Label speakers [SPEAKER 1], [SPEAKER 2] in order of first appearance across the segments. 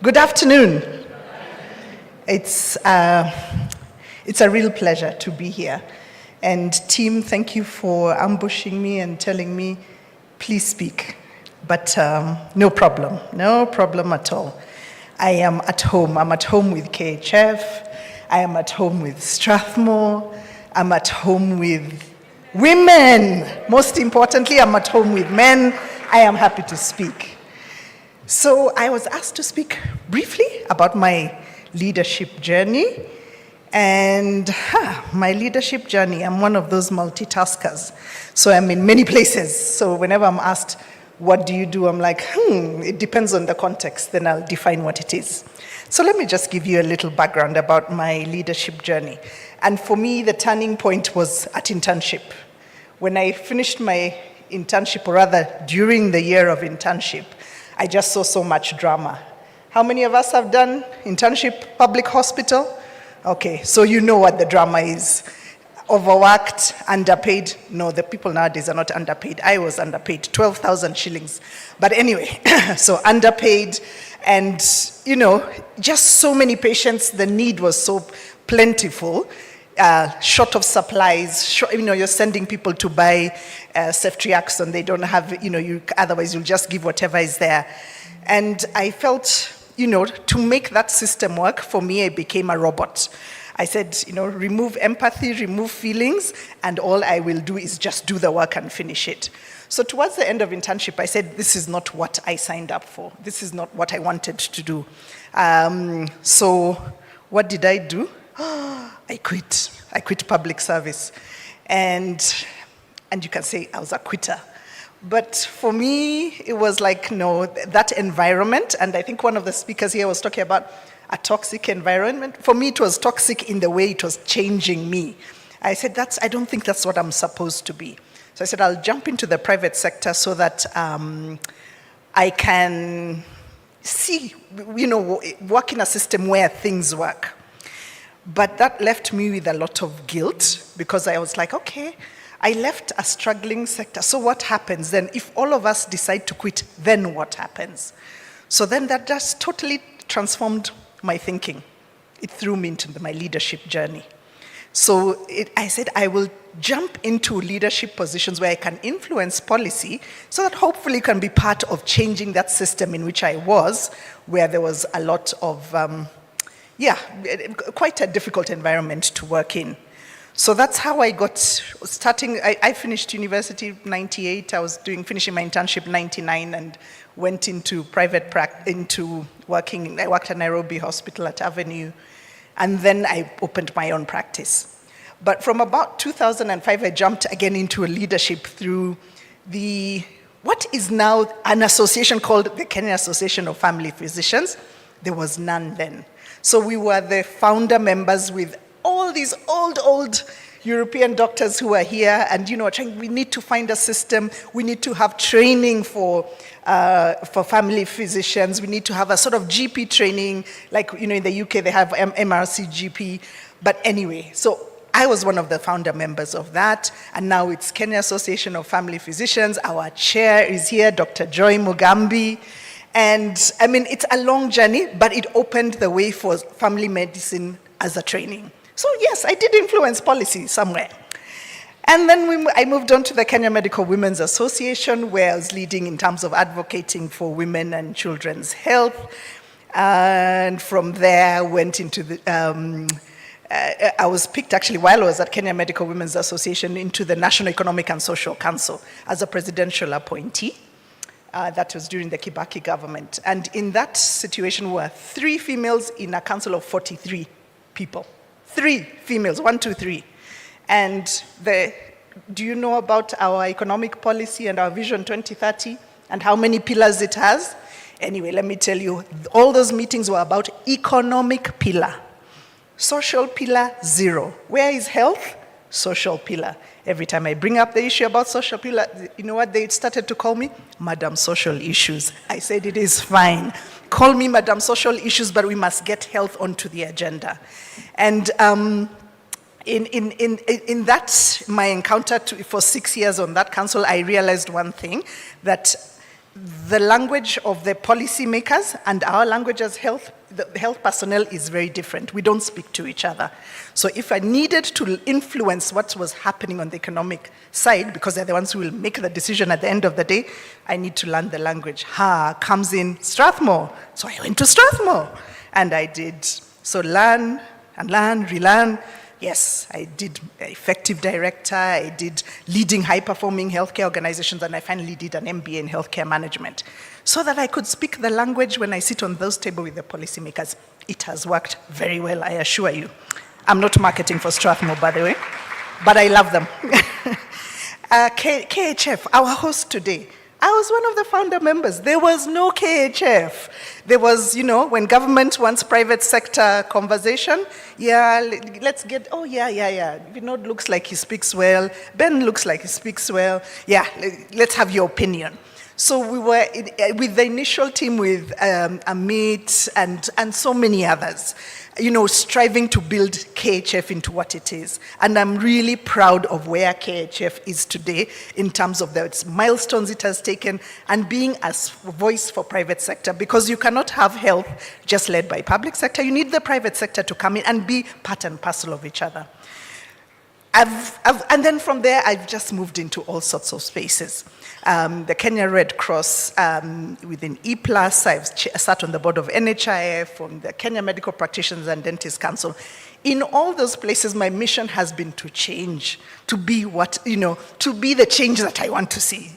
[SPEAKER 1] Good afternoon. It's a real pleasure to be here. And team, thank you for ambushing me and telling me, please speak. But no problem at all. I am at home. I'm at home with KHF. I am at home with Strathmore. I'm at home with women. Most importantly, I'm at home with men. I am happy to speak. So I was asked to speak briefly about my leadership journey. And my leadership journey, I'm one of those multitaskers. So I'm in many places. So whenever I'm asked, what do you do? I'm like, it depends on the context. Then I'll define what it is. So let me just give you a little background about my leadership journey. And for me, the turning point was at internship. When I finished my internship, or rather during the year of internship, I just saw so much drama. How many of us have done internship, public hospital? Okay, so you know what the drama is. Overworked, underpaid. No, the people nowadays are not underpaid. I was underpaid, 12,000 shillings. But anyway, so underpaid and, just so many patients. The need was so plentiful. Short of supplies, you're sending people to buy ceftriaxone. They don't have, otherwise you'll just give whatever is there. And I felt, to make that system work, for me, I became a robot. I said, remove empathy, remove feelings, and all I will do is just do the work and finish it. So towards the end of internship, I said, this is not what I signed up for. This is not what I wanted to do. So what did I do? I quit. I quit public service. And you can say I was a quitter. But for me, it was like, no, that environment, and I think one of the speakers here was talking about a toxic environment. For me, it was toxic in the way it was changing me. I said, I don't think that's what I'm supposed to be. So I said, I'll jump into the private sector so that I can see, work in a system where things work. But that left me with a lot of guilt because I was like, okay, I left a struggling sector. So what happens then? If all of us decide to quit, then what happens? So then that just totally transformed my thinking. It threw me into my leadership journey. So I said, I will jump into leadership positions where I can influence policy so that hopefully can be part of changing that system in which I was, where there was a lot of quite a difficult environment to work in. So that's how I got starting. I finished university 98. I was finishing my internship 99 and went into private practice, into working. I worked at Nairobi Hospital at Avenue, and then I opened my own practice. But from about 2005, I jumped again into a leadership through what is now an association called the Kenya Association of Family Physicians. There was none then. So we were the founder members with all these old European doctors who are here, and we need to find a system. We need to have training for family physicians. We need to have a sort of GP training, like in the UK they have MRC GP. But anyway, so I was one of the founder members of that, and now it's Kenya Association of Family Physicians. Our chair is here, Dr. Joy Mugambi. And it's a long journey, but it opened the way for family medicine as a training. So yes, I did influence policy somewhere. And then I moved on to the Kenya Medical Women's Association, where I was leading in terms of advocating for women and children's health. And from there, I went into I was picked actually while I was at Kenya Medical Women's Association into the National Economic and Social Council as a presidential appointee. That was during the Kibaki government. And in that situation were 3 females in a council of 43 people. 3 females, 1, 2, 3. And do you know about our economic policy and our Vision 2030 and how many pillars it has? Anyway, let me tell you, all those meetings were about economic pillar. Social pillar, 0. Where is health? Social pillar. Every time I bring up the issue about social pillar, you know what they started to call me? Madam Social Issues. I said, it is fine. Call me Madam Social Issues, but we must get health onto the agenda. And in that, my encounter for 6 years on that council, I realized one thing, that the language of the policymakers and our language as the health personnel is very different. We don't speak to each other. So if I needed to influence what was happening on the economic side, because they're the ones who will make the decision at the end of the day, I need to learn the language. Comes in Strathmore. So I went to Strathmore, and I did. So learn and learn, relearn. Yes, I did effective director, I did leading high-performing healthcare organizations, and I finally did an MBA in healthcare management, so that I could speak the language when I sit on those tables with the policymakers. It has worked very well, I assure you. I'm not marketing for Strathmore, by the way, but I love them. KHF, our host today, I was one of the founder members. There was no KHF. There was, when government wants private sector conversation, let's get, Vinod looks like he speaks well, Ben looks like he speaks well, let's have your opinion. So we were with the initial team with Amit and so many others, striving to build KHF into what it is. And I'm really proud of where KHF is today in terms of the milestones it has taken and being a voice for private sector, because you cannot have health just led by public sector. You need the private sector to come in and be part and parcel of each other. And then from there, I've just moved into all sorts of spaces. The Kenya Red Cross, within E+, I've sat on the board of NHIF, on the Kenya Medical Practitioners and Dentists Council. In all those places, my mission has been to change, to be to be the change that I want to see,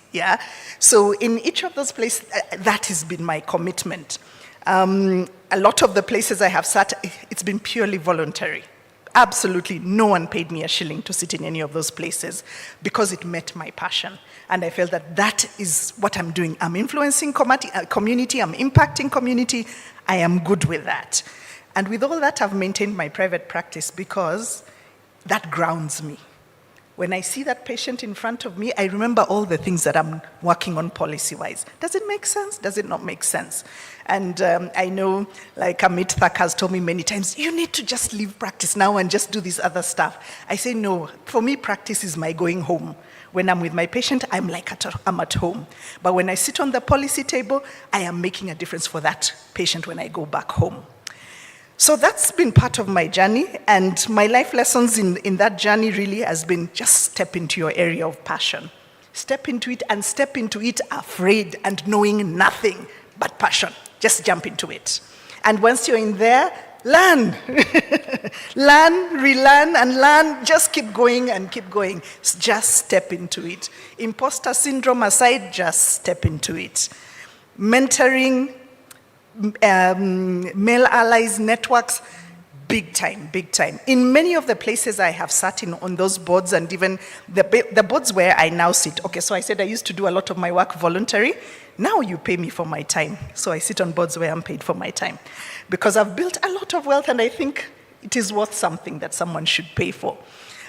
[SPEAKER 1] So in each of those places, that has been my commitment. A lot of the places I have sat, it's been purely voluntary. Absolutely, no one paid me a shilling to sit in any of those places because it met my passion. And I felt that is what I'm doing. I'm influencing community, I'm impacting community, I am good with that. And with all that, I've maintained my private practice because that grounds me. When I see that patient in front of me, I remember all the things that I'm working on policy-wise. Does it make sense? Does it not make sense? And I know, like Amit Thak has told me many times, you need to just leave practice now and just do this other stuff. I say, no, for me, practice is my going home. When I'm with my patient, I'm at home. But when I sit on the policy table, I am making a difference for that patient when I go back home. So that's been part of my journey, and my life lessons in that journey really has been just step into your area of passion. Step into it, and step into it afraid and knowing nothing but passion. Just jump into it. And once you're in there, learn. Learn, relearn, and learn. Just keep going and keep going. Just step into it. Imposter syndrome aside, just step into it. Mentoring, male allies networks, big time, big time. In many of the places I have sat in on those boards, and even the boards where I now sit. Okay, so I said I used to do a lot of my work voluntary. Now you pay me for my time. So I sit on boards where I'm paid for my time. Because I've built a lot of wealth, and I think it is worth something that someone should pay for.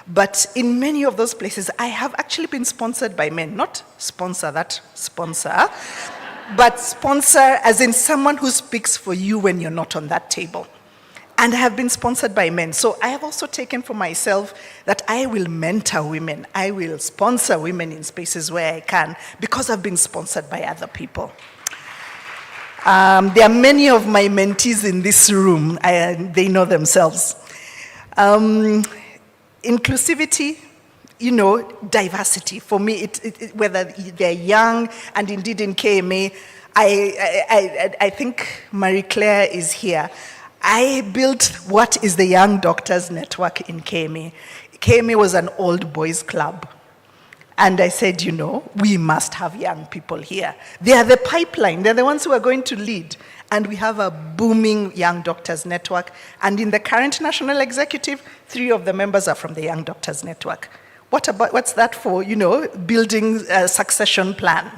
[SPEAKER 1] But in many of those places, I have actually been sponsored by men. Not sponsor that sponsor, but sponsor as in someone who speaks for you when you're not on that table. And I have been sponsored by men. So I have also taken for myself that I will mentor women. I will sponsor women in spaces where I can, because I've been sponsored by other people. There are many of my mentees in this room. They know themselves. Inclusivity, diversity. For me, whether they're young, and indeed in KMA, I think Marie-Claire is here. I built what is the Young Doctors Network in KMA. KMA was an old boys club. And I said, we must have young people here. They are the pipeline. They're the ones who are going to lead. And we have a booming Young Doctors Network. And in the current national executive, 3 of the members are from the Young Doctors Network. What's that for? Building a succession plan.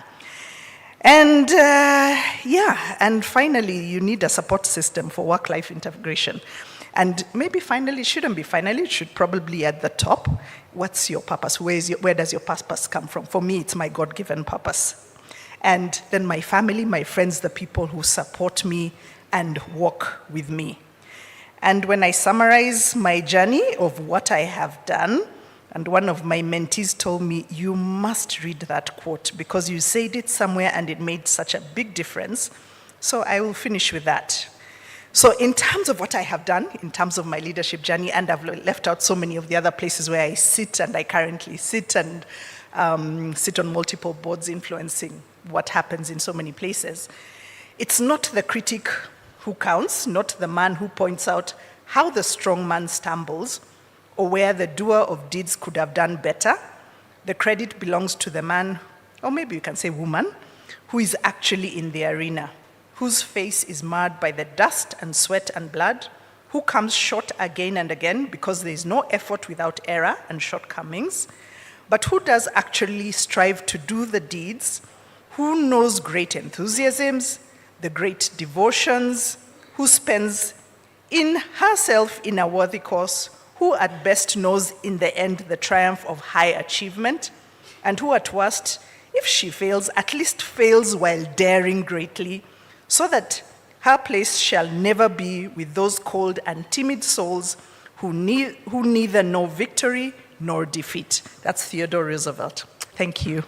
[SPEAKER 1] And and finally, you need a support system for work-life integration. And maybe finally, it shouldn't be finally, it should probably at the top. What's your purpose? Where does your purpose come from? For me, it's my God-given purpose. And then my family, my friends, the people who support me and walk with me. And when I summarize my journey of what I have done, And one of my mentees told me, you must read that quote because you said it somewhere and it made such a big difference. So I will finish with that. So in terms of what I have done, in terms of my leadership journey, and I've left out so many of the other places where I sit, and I currently sit and sit on multiple boards influencing what happens in so many places. It's not the critic who counts, not the man who points out how the strong man stumbles, or where the doer of deeds could have done better. The credit belongs to the man, or maybe you can say woman, who is actually in the arena, whose face is marred by the dust and sweat and blood, who comes short again and again because there is no effort without error and shortcomings, but who does actually strive to do the deeds, who knows great enthusiasms, the great devotions, who spends in herself in a worthy cause, who at best knows in the end the triumph of high achievement, and who at worst, if she fails, at least fails while daring greatly, so that her place shall never be with those cold and timid souls who neither know victory nor defeat. That's Theodore Roosevelt. Thank you.